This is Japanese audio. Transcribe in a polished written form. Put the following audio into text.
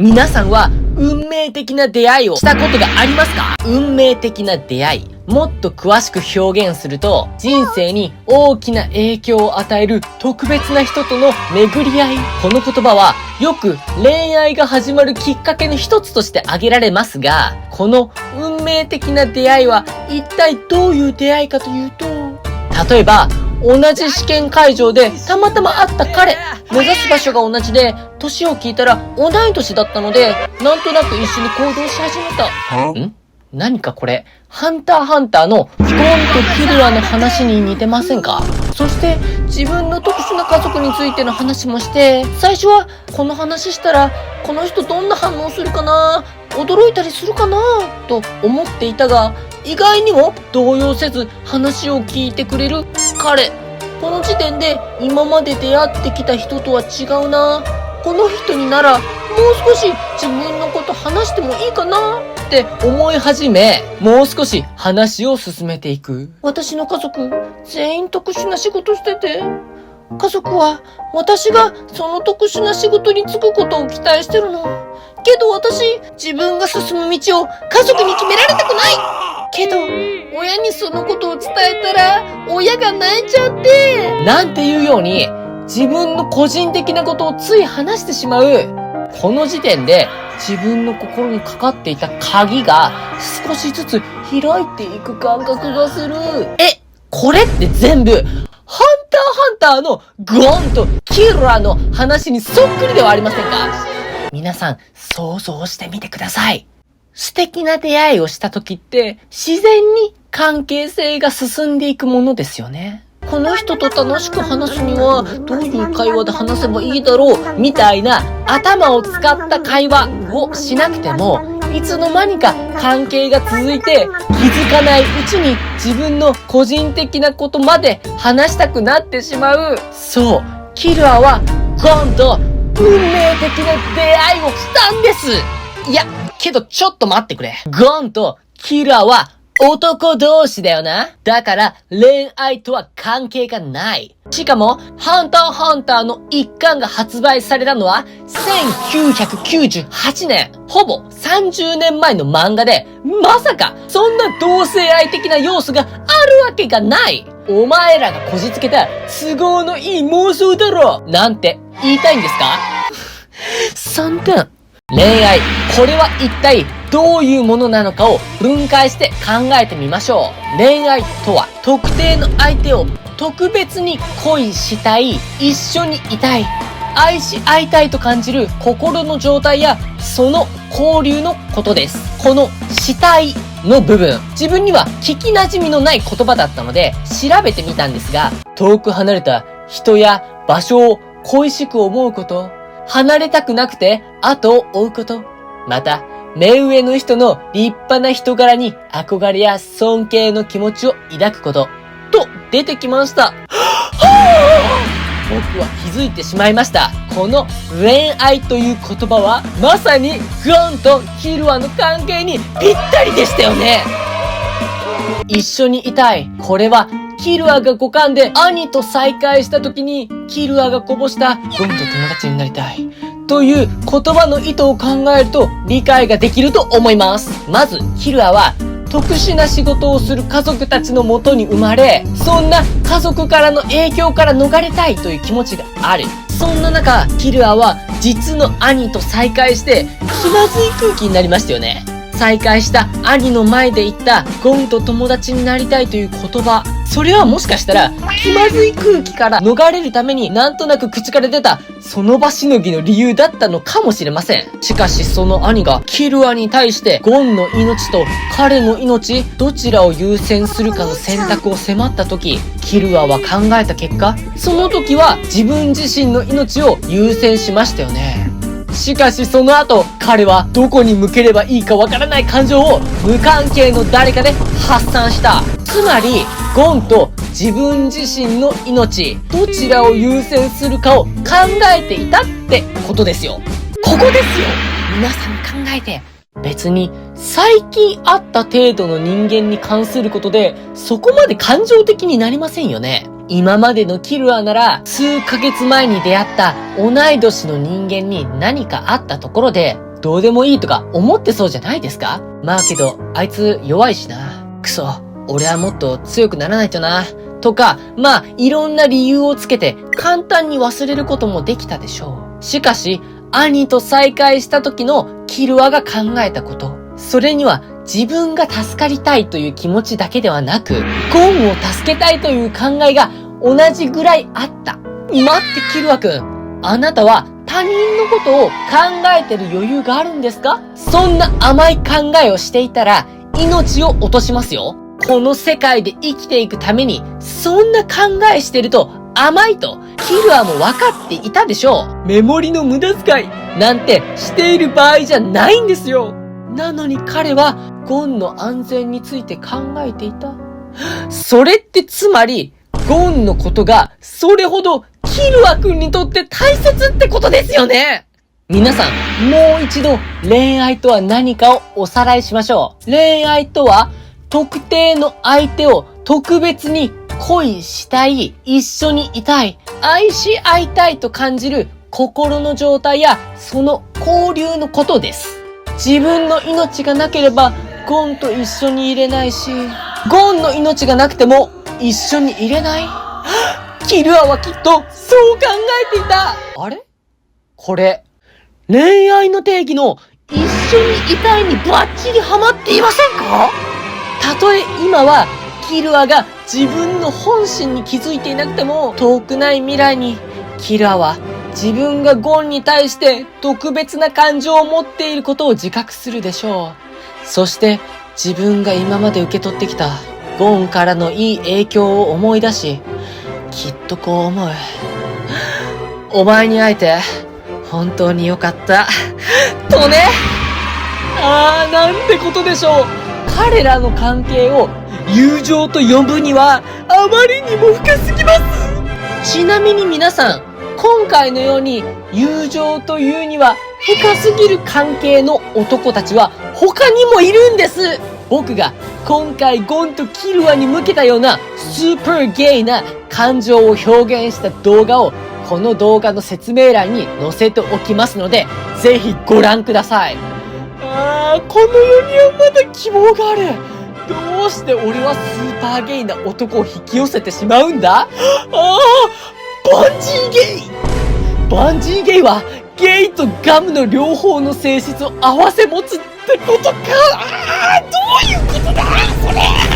皆さんは運命的な出会いをしたことがありますか？運命的な出会い。もっと詳しく表現すると、人生に大きな影響を与える特別な人との巡り合い。この言葉はよく恋愛が始まるきっかけの一つとして挙げられますが、この運命的な出会いは一体どういう出会いかというと、例えば、同じ試験会場でたまたま会った彼、目指す場所が同じで、年を聞いたら同い年だったので、なんとなく一緒に行動し始めた。何かこれ、ハンターハンターのゴンとキルアの話に似てませんか？そして、自分の特殊な家族についての話もして、最初はこの話したら、この人どんな反応するかな？驚いたりするかな？と思っていたが、意外にも動揺せず話を聞いてくれる彼。この時点で今まで出会ってきた人とは違うな。この人にならもう少し自分のこと話してもいいかなって思い始め、もう少し話を進めていく。私の家族全員特殊な仕事してて、家族は私がその特殊な仕事に就くことを期待してるの。けど私、自分が進む道を家族に決められたくない。けど、親にそのことを伝えたら、親が泣いちゃって。なんていうように、自分の個人的なことをつい話してしまう。この時点で、自分の心にかかっていた鍵が少しずつ開いていく感覚がする。これって全部、ハンターハンターのゴンとキルアの話にそっくりではありませんか？皆さん、想像してみてください。素敵な出会いをした時って、自然に関係性が進んでいくものですよね。この人と楽しく話すには、どういう会話で話せばいいだろう、みたいな頭を使った会話をしなくても、いつの間にか関係が続いて、気づかないうちに自分の個人的なことまで話したくなってしまう。そう、キルアはゴンと運命的な出会いをしたんです。いや、けどちょっと待ってくれ。ゴンとキルアは男同士だよな。だから恋愛とは関係がない。しかも、ハンターハンターの一巻が発売されたのは1998年。ほぼ30年前の漫画で、まさかそんな同性愛的な要素があるわけがない。お前らがこじつけた都合のいい妄想だろなんて言いたいんですか？3点。恋愛、これは一体どういうものなのかを分解して考えてみましょう。恋愛とは、特定の相手を特別に恋したい、一緒にいたい、愛し合いたいと感じる心の状態や、その交流のことです。このしたいの部分、自分には聞き馴染みのない言葉だったので調べてみたんですが、遠く離れた人や場所を恋しく思うこと、離れたくなくて後を追うこと、また目上の人の立派な人柄に憧れや尊敬の気持ちを抱くことと出てきました。僕は気づいてしまいました。この恋愛という言葉はまさにゴンとキルアの関係にぴったりでしたよね。一緒にいたい。これはキルアが五感で兄と再会した時にキルアがこぼしたゴンと友達になりたいという言葉の意図を考えると理解ができると思います。まずキルアは特殊な仕事をする家族たちのもとに生まれ、そんな家族からの影響から逃れたいという気持ちがある。そんな中、キルアは実の兄と再会して気まずい空気になりましたよね。再会した兄の前で言ったゴンと友達になりたいという言葉、それはもしかしたら気まずい空気から逃れるためになんとなく口から出たその場しのぎの理由だったのかもしれません。しかしその兄がキルアに対してゴンの命と彼の命どちらを優先するかの選択を迫った時、キルアは考えた結果、その時は自分自身の命を優先しましたよね。しかしその後、彼はどこに向ければいいかわからない感情を無関係の誰かで発散した。つまり、ゴンと自分自身の命、どちらを優先するかを考えていたってことですよ。ここですよ。皆さん考えて。別に最近会った程度の人間に関することでそこまで感情的になりませんよね。今までのキルアなら数ヶ月前に出会った同い年の人間に何かあったところでどうでもいいとか思ってそうじゃないですか？まあけど、あいつ弱いしな。くそ、俺はもっと強くならないとな。とか、まあ、いろんな理由をつけて簡単に忘れることもできたでしょう。しかし、兄と再会した時のキルアが考えたこと。それには自分が助かりたいという気持ちだけではなく、ゴンを助けたいという考えが同じぐらいあった。待ってキルアくん。あなたは他人のことを考えてる余裕があるんですか？そんな甘い考えをしていたら命を落としますよ。この世界で生きていくためにそんな考えしてると甘いとキルアも分かっていたでしょう。メモリの無駄遣いなんてしている場合じゃないんですよ。なのに彼はゴンの安全について考えていた。それってつまりゴンのことがそれほどキルア君にとって大切ってことですよね。皆さん、もう一度恋愛とは何かをおさらいしましょう。恋愛とは特定の相手を特別に恋したい、一緒にいたい、愛し合いたいと感じる心の状態やその交流のことです。自分の命がなければゴンと一緒にいれないし、ゴンの命がなくても一緒にいれない。キルアはきっとそう考えていた。あれ？これ、恋愛の定義の一緒にいたいにバッチリハマっていませんか？たとえ今はキルアが自分の本心に気づいていなくても、遠くない未来にキルアは自分がゴンに対して特別な感情を持っていることを自覚するでしょう。そして自分が今まで受け取ってきたゴンからのいい影響を思い出し、きっとこう思う。お前に会えて本当によかった。とね。なんてことでしょう。彼らの関係を友情と呼ぶにはあまりにも深すぎます。ちなみに皆さん、今回のように友情というには深すぎる関係の男たちは他にもいるんです。僕が今回ゴンとキルアに向けたようなスーパーゲイな感情を表現した動画をこの動画の説明欄に載せておきますので、ぜひご覧ください。この世にはまだ希望がある。どうして俺はスーパーゲイな男を引き寄せてしまうんだ？バンジーゲイ！バンジーゲイはゲイとガムの両方の性質を合わせ持つってことか。どういうことだそれ。